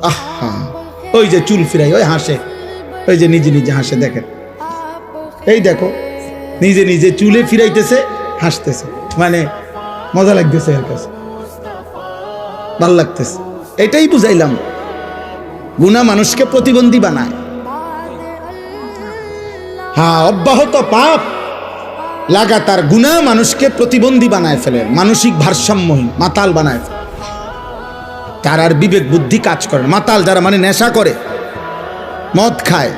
আহা, ওই যে চুল ফিরাই, ওই হাসে, ওই যে নিজে নিজে হাসে, দেখেন, এই দেখো নিজে নিজে চুলে ফিরাইতেছে, হাসতেছে, মানে মজা লাগতেছে, এর কাছে ভাল লাগতেছে। এটাই বুঝাইলাম, গুনাহ মানুষকে প্রতিবন্ধী বানায়। হ্যাঁ, অব্যাহত পাপ লাগাতার গুনাহ মানুষকে প্রতিবন্ধী বানায় ফেলে, মানসিক ভারসাম্যহীন, মাতাল বানায় ফেলে। তার আর বিবেক বুদ্ধি কাজ করে না। মাতাল যারা, মানে নেশা করে, মদ খায়,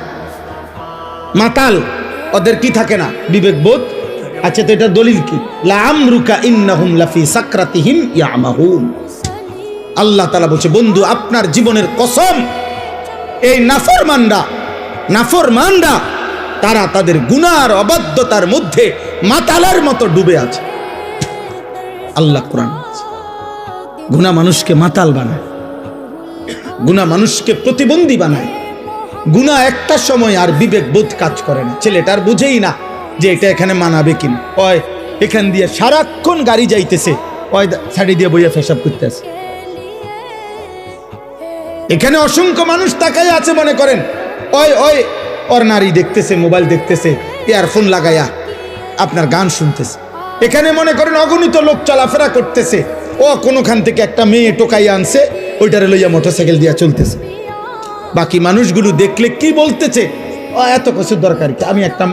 মাতাল, ওদের কি থাকে না? বিবেক বোধ। আচ্ছা, তো এটা দলিল কি? লাআমরুকা ইন্নাহুম লাফি সাকরাতিহিম ইয়ামাহুন। আল্লাহ তাআলা বলছে, বন্ধু আপনার জীবনের কসম, এই নাফরমানরা তারা তাদের গুনার অবাধ্যতার মধ্যে মাতালের মতো ডুবে আছে। আল্লাহ কোরআন বলছে, গুনাহ মানুষকে মাতাল বানায়, গুনাহ মানুষকে প্রতিবন্ধী বানায়। গুনাহ একটা সময় আর বিবেক বোধ কাজ করে না, ছেলেটার বুঝেই না যে এটা এখানে মানাবে কিনা। ওই এখান দিয়ে সারাক্ষণ গাড়ি যাইতেছে, ওই ছাড়ি দিয়ে বইয়া পেশাব করতেছে। এখানে অসংখ্য মানুষ তাকাই আছে, মনে করেন ওই ওই ওর নারী দেখতেছে, মোবাইল দেখতেছে, ইয়ারফোন লাগাইয়া আপনার গান শুনতেছে। এখানে মনে করেন অগণিত লোক চলাফেরা করতেছে, ও কোনোখান থেকে একটা মেয়ে টোকাইয়া আনছে, ওইটারে লইয়া মোটরসাইকেল দিয়া চলতেছে। বাকি মানুষগুলো দেখলে কি বলতেছে, ও এত কিছুর দরকার কি, আমি একটা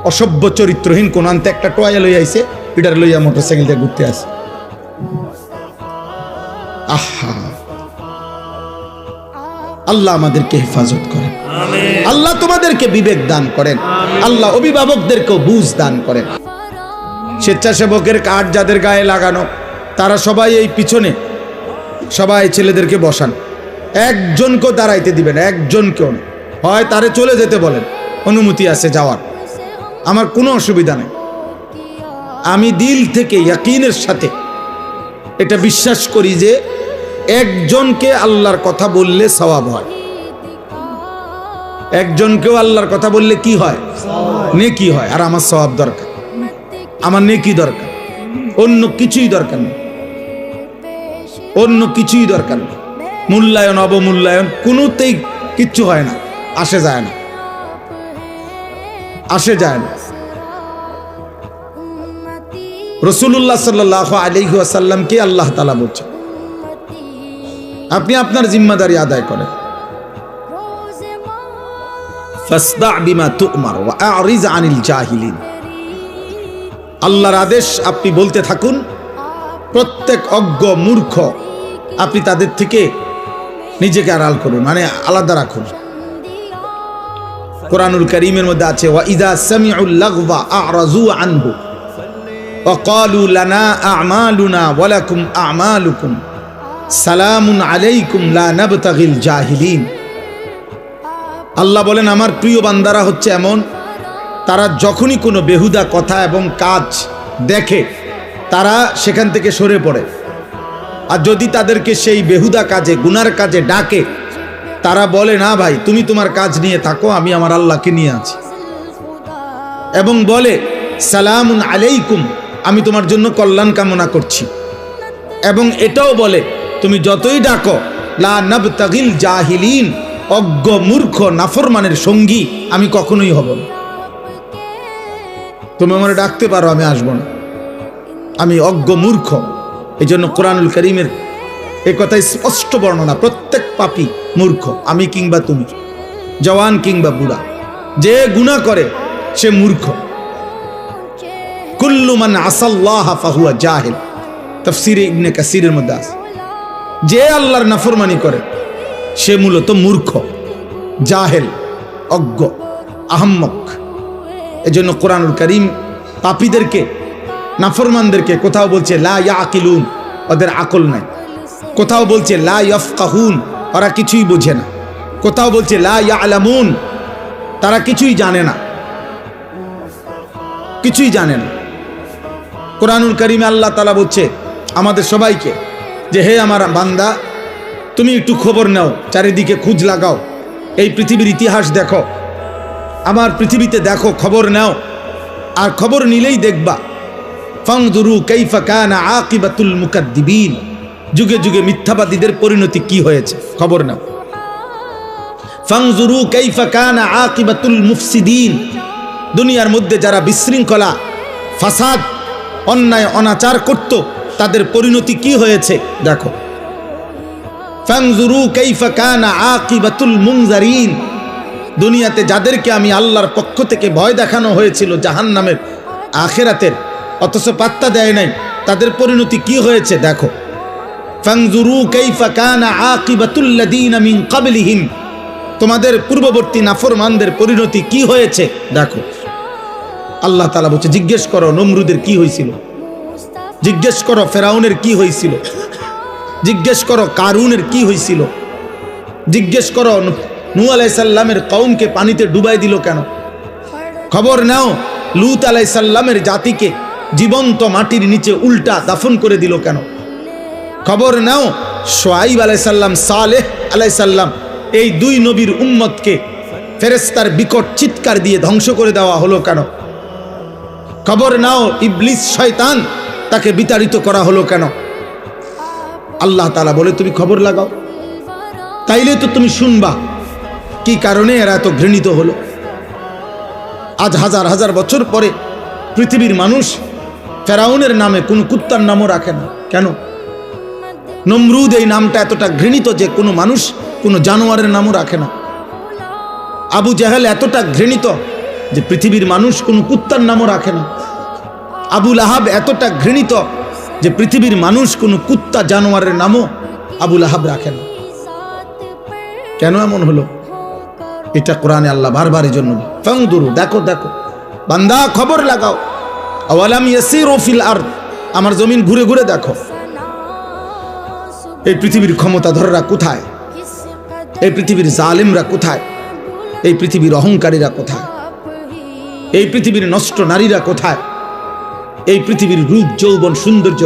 অসভ্য চরিত্রহীন কোন আনতে একটা টোয়া লইয়া আইছে, ওইটারে লইয়া মোটরসাইকেল দিয়ে ঘুরতে আসে। আহা, আল্লাহ আমাদেরকে হেফাজত করেন, আল্লাহ তোমাদেরকে বিবেক দান করেন, আল্লাহ অভিভাবকদেরকেও বুঝ দান করেন। স্বেচ্ছাসেবকের কার্ড যাদের গায়ে লাগানো, তারা সবাই এই পিছনে সবাই ছেলেদেরকে বসান, একজনকেও দাঁড়াইতে দিবেন, একজনকেও না। হয় তারে চলে যেতে বলেন, অনুমতি আছে যাওয়ার, আমার কোনো অসুবিধা নেই। আমি দিল থেকে ইয়াকিনের সাথে এটা বিশ্বাস করি যে একজনকে আল্লাহর কথা বললে সওয়াব হয়, একজনকেও আল্লাহর কথা বললে কি হয়? নেকি হয়। আর আমার সওয়াব দরকার, আমার নেকি দরকার, অন্য কিছুই দরকার নেই, অন্য কিছুই দরকার নেই। মূল্যায়ন অবমূল্যায়ন কোনোতেই কিচ্ছু হয় না, আসে যায় না, আসে যায় না। রাসূলুল্লাহ সাল্লাল্লাহু আলাইহি ওয়াসাল্লামকে আল্লাহ তাআলা বলছেন, আপনি আপনার জিম্মাদারি আদায় করেন। ফাসদা বিমা তু'মার ওয়া আ'রিজ আনিল জাহিলিন। আল্লাহর আদেশ আপনি বলতে থাকুন, প্রত্যেক অজ্ঞ মূর্খ আপনি তাদের থেকে নিজেকে আড়াল করুন, মানে আলাদা রাখুন। কোরআনুল কারীমের মধ্যে আছে, ওয়া ইযা সামিউল লাগওয়া আ'রাজু আনহু ওয়া ক্বালু লানা আ'মালুনা ওয়া লাকুম আ'মালুকুম সালামুন আলাইকুম লা নাবতাগিল জাহিলিন। আল্লাহ বলেন, আমার প্রিয় বান্দারা হচ্ছে এমন, তারা যখনই কোনো বেহুদা কথা এবং কাজ দেখে তারা সেখান থেকে সরে পড়ে। আর যদি তাদেরকে সেই বেহুদা কাজে, গুনার কাজে ডাকে, তারা বলে, না ভাই তুমি তোমার কাজ নিয়ে থাকো, আমি আমার আল্লাহকে নিয়ে আছি। এবং বলে সালামুন আলাইকুম, আমি তোমার জন্য কল্যাণ কামনা করছি। এবং এটাও বলে, তুমি যতই ডাকো, লা নাবতাগিল জাহিলিন, অজ্ঞ মূর্খ নাফরমানের সঙ্গী আমি কখনোই হব না। তুমি আমার ডাকতে পারো, আমি আসবো না, আমি অজ্ঞ মূর্খ। এই জন্য কোরআনুল কারীমের এই কথাই স্পষ্ট বর্ণনা, প্রত্যেক পাপী মূর্খ, আমি কিংবা তুমি, জওয়ান কিংবা বুড়া, যে গুনাহ করে সে মূর্খ। কুল্লু মান আসাল্লাহ ফাহুয়া জাহিল, তাফসীরে ইবনে কাসিরের মধ্যে আছে। যে আল্লাহর নাফরমানি করে সে মূলত মূর্খ, জাহেল, অজ্ঞ, আহম্মক। এজন্য কোরআনুল কারীম পাপীদেরকে, নাফরমানদেরকে কোথাও বলছে লা ইয়াকিলুন, ওদের আকল নাই। কোথাও বলছে লা ইয়াফকাহুন, ওরা কিছুই বোঝে না। কোথাও বলছে লা ইয়ালামুন, তারা কিছুই জানে না, কিছুই জানে না। কোরআনুল কারীমে আল্লাহ তাআলা বলছে আমাদের সবাইকে যে, হে আমার বান্দা, তুমি একটু খবর নাও, চারিদিকে খোঁজ লাগাও, এই পৃথিবীর ইতিহাস দেখো, আমার পৃথিবীতে দেখো, খবর নাও। আর খবর নিলেই দেখবা, ফানজুরু কাইফা কানা আকিবাতুল মুকাদ্দিবিন, যুগে যুগে মিথ্যাবাদীদের পরিণতি কি হয়েছে, খবর নাও। ফানজুরু কাইফা কানা আকিবাতুল মুফসিদিন, দুনিয়ার মধ্যে যারা বিশৃঙ্খলা, ফাসাদ, অন্যায় অনাচার করত তাদের পরিণতি কি হয়েছে দেখো। ফানজুরু কাইফা কানা আকিবাতুল মুনজারিন, দুনিয়াতে যাদেরকে আমি আল্লাহর পক্ষ থেকে ভয় দেখানো হয়েছিল জাহান্নামের, আখিরাতের, অথচ পাত্তা দেয় নাই, তাদের পরিণতি কি হয়েছে দেখো। ফানজুরু কাইফা কানা আকিবাতুল লাযিনা মিন ক্বাবলিহিম, তোমাদের পূর্ববর্তী নাফরমানদের পরিণতি কি হয়েছে দেখো। আল্লাহ তাআলা বলছে জিজ্ঞেস করো নমরুদের কি হয়েছিল, জিজ্ঞেস করো ফেরাউনের কি হয়েছিল, জিজ্ঞেস করো কারুনের কি হয়েছিল, জিজ্ঞেস করো নূহ আলাইহিস সালামের কওমকে পানিতে ডুবাই দিল কেন, খবর নাও লূত আলাইহিস সালামের জাতিকে জীবন্ত মাটির নিচে উল্টা দাফন করে দিল কেন, খবর নাও শুআয়ব আলাইহিস সালাম, সালেহ আলাইহিস সালাম, এই দুই নবীর উম্মতকে ফেরেশতার বিকট চিৎকার দিয়ে ধ্বংস করে দেওয়া হলো কেন, খবর নাও ইবলিস শয়তান তাকে বিতাড়িত করা হলো কেন। আল্লাহ তাআলা বলে তুমি খবর লাগাও, তাইলে তো তুমি শুনবা কি কারণে এরা এত ঘৃণিত হলো। আজ হাজার হাজার বছর পরে পৃথিবীর মানুষ ফেরাউনের নামে কোনো কুত্তার নামও রাখে না কেন? নমরুদ এই নামটা এতটা ঘৃণিত যে কোনো মানুষ কোনো জানোয়ারের নামও রাখে না। আবু জাহেল এতটা ঘৃণিত যে পৃথিবীর মানুষ কোনো কুত্তার নামও রাখে না। আবু লাহাব এতটা ঘৃণিত যে পৃথিবীর মানুষ কোনো কুত্তা জানোয়ারের নামও আবু লাহাব রাখে না। কেন এমন হলো? এটা কোরআনে আল্লাহ বারবার এই জন্য ফানজুরু, দেখো দেখো বান্দা খবর লাগাও। আওয়ালাম ইয়াসিরু ফিল আরদ, আমার জমিন ঘুরে ঘুরে দেখো এই পৃথিবীর ক্ষমতাধররা কোথায়, এই পৃথিবীর জালেমরা কোথায়, এই পৃথিবীর অহংকারীরা কোথায়, এই পৃথিবীর নষ্ট নারীরা কোথায়, এই পৃথিবীর রূপ যৌবন সৌন্দর্য